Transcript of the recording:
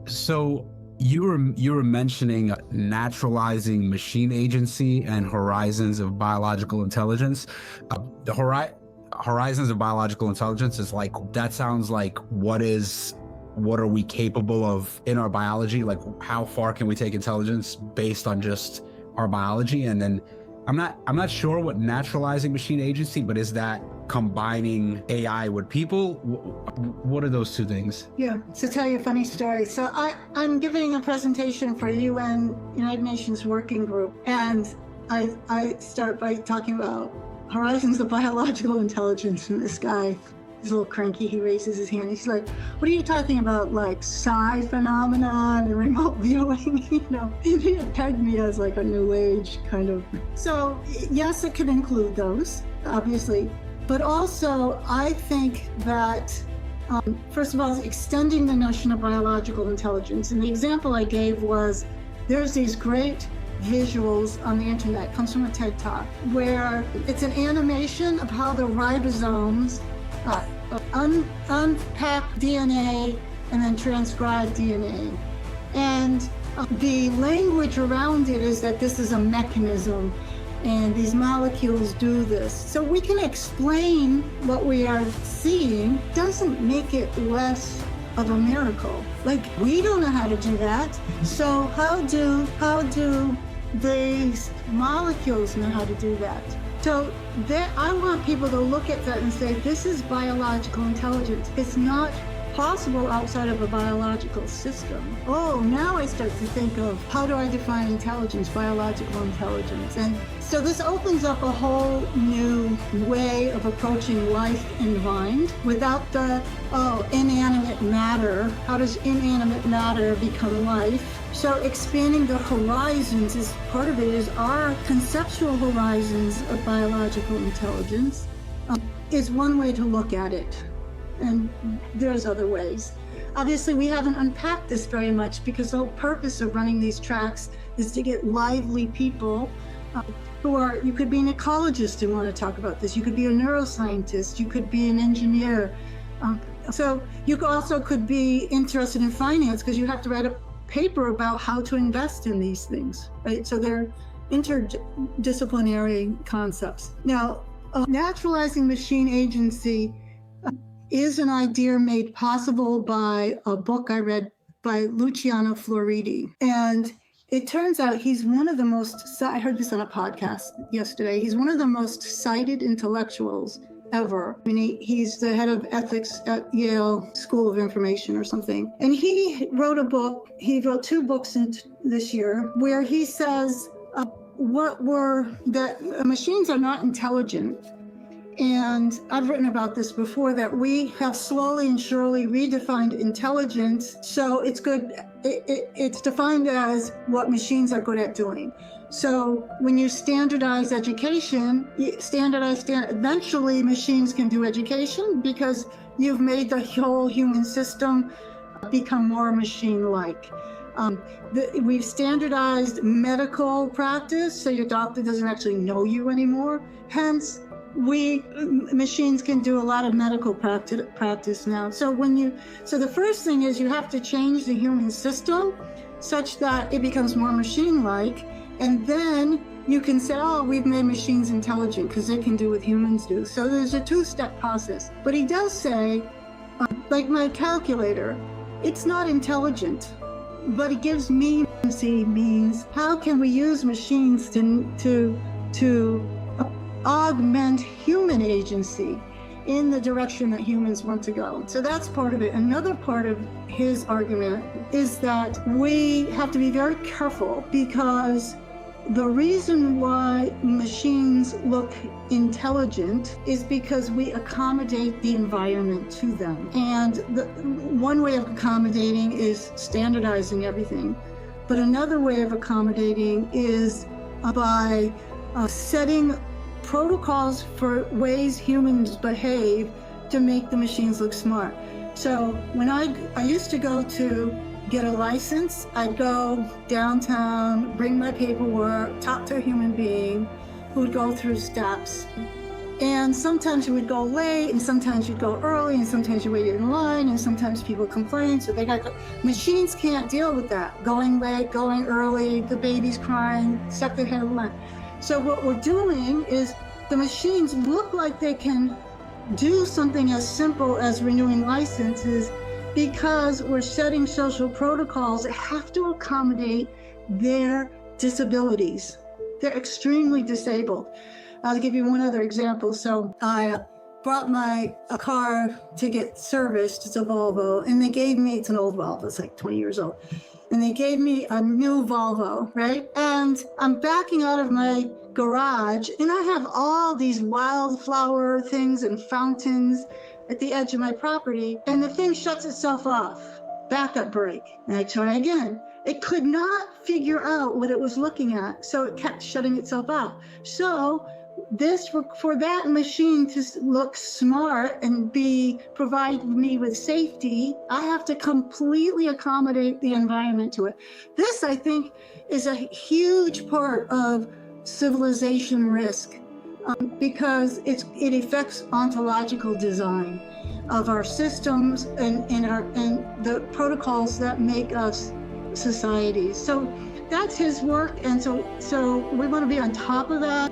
So you were mentioning naturalizing machine agency and horizons of biological intelligence. The horizons of biological intelligence is like, that sounds like what are we capable of in our biology? Like, how far can we take intelligence based on just our biology? And then I'm not sure what naturalizing machine agency, but is that combining AI with people? What are those two things? Yeah, to tell you a funny story. So I'm giving a presentation for United Nations Working Group, and I start by talking about horizons of biological intelligence, and this guy, he's a little cranky, he raises his hand. He's like, what are you talking about, like psi phenomenon and remote viewing? He had pegged me as like a new age kind of. So yes, it could include those, obviously. But also, I think that, first of all, extending the notion of biological intelligence. And the example I gave was, there's these great visuals on the internet, comes from a TED Talk, where it's an animation of how the ribosomes unpack DNA and then transcribe DNA. And the language around it is that this is a mechanism and these molecules do this. So we can explain what we are seeing, doesn't make it less of a miracle. Like, we don't know how to do that. So how do these molecules know how to do that? So I want people to look at that and say, this is biological intelligence. It's not possible outside of a biological system. Oh, now I start to think of, how do I define intelligence, biological intelligence? And so this opens up a whole new way of approaching life in mind without the, inanimate matter. How does inanimate matter become life? So expanding the horizons is part of it, is our conceptual horizons of biological intelligence is one way to look at it. And there's other ways. Obviously, we haven't unpacked this very much because the whole purpose of running these tracks is to get lively people you could be an ecologist and want to talk about this. You could be a neuroscientist. You could be an engineer. So you also could be interested in finance because you have to write a paper about how to invest in these things, right? So they're interdisciplinary concepts. Now, naturalizing machine agency is an idea made possible by a book I read by Luciano Floridi. And it turns out he's one of the most, I heard this on a podcast yesterday, he's one of the most cited intellectuals ever. I mean, he's the head of ethics at Yale School of Information or something. And he wrote two books this year where he says that machines are not intelligent. And I've written about this before, that we have slowly and surely redefined intelligence. So it's good. It's defined as what machines are good at doing. So when you standardize education, eventually machines can do education because you've made the whole human system become more machine-like. We've standardized medical practice, so your doctor doesn't actually know you anymore. Hence, machines can do a lot of medical practice now. So the first thing is you have to change the human system such that it becomes more machine-like, and then you can say, we've made machines intelligent because they can do what humans do. So there's a two-step process. But he does say, like my calculator, it's not intelligent, but it gives me means how can we use machines to augment human agency in the direction that humans want to go. So that's part of it. Another part of his argument is that we have to be very careful because the reason why machines look intelligent is because we accommodate the environment to them. And one way of accommodating is standardizing everything. But another way of accommodating is by setting protocols for ways humans behave to make the machines look smart. So when I used to go to get a license, I'd go downtown, bring my paperwork, talk to a human being who would go through steps. And sometimes you would go late, and sometimes you'd go early, and sometimes you waited in line, and sometimes people complain. So machines can't deal with that. Going late, going early, the baby's crying, stuck their head in line. So what we're doing is the machines look like they can do something as simple as renewing licenses because we're setting social protocols that have to accommodate their disabilities. They're extremely disabled. I'll give you one other example. So I brought a car to get serviced. It's a Volvo, and they gave me, it's an old Volvo, it's like 20 years old. And they gave me a new Volvo, right? And I'm backing out of my garage, and I have all these wildflower things and fountains at the edge of my property, and the thing shuts itself off. Backup brake. And I try again. It could not figure out what it was looking at, so it kept shutting itself out. So for that machine to look smart and provide me with safety, I have to completely accommodate the environment to it. This, I think, is a huge part of civilization risk because it affects ontological design of our systems and the protocols that make us societies. So that's his work, and so we want to be on top of that.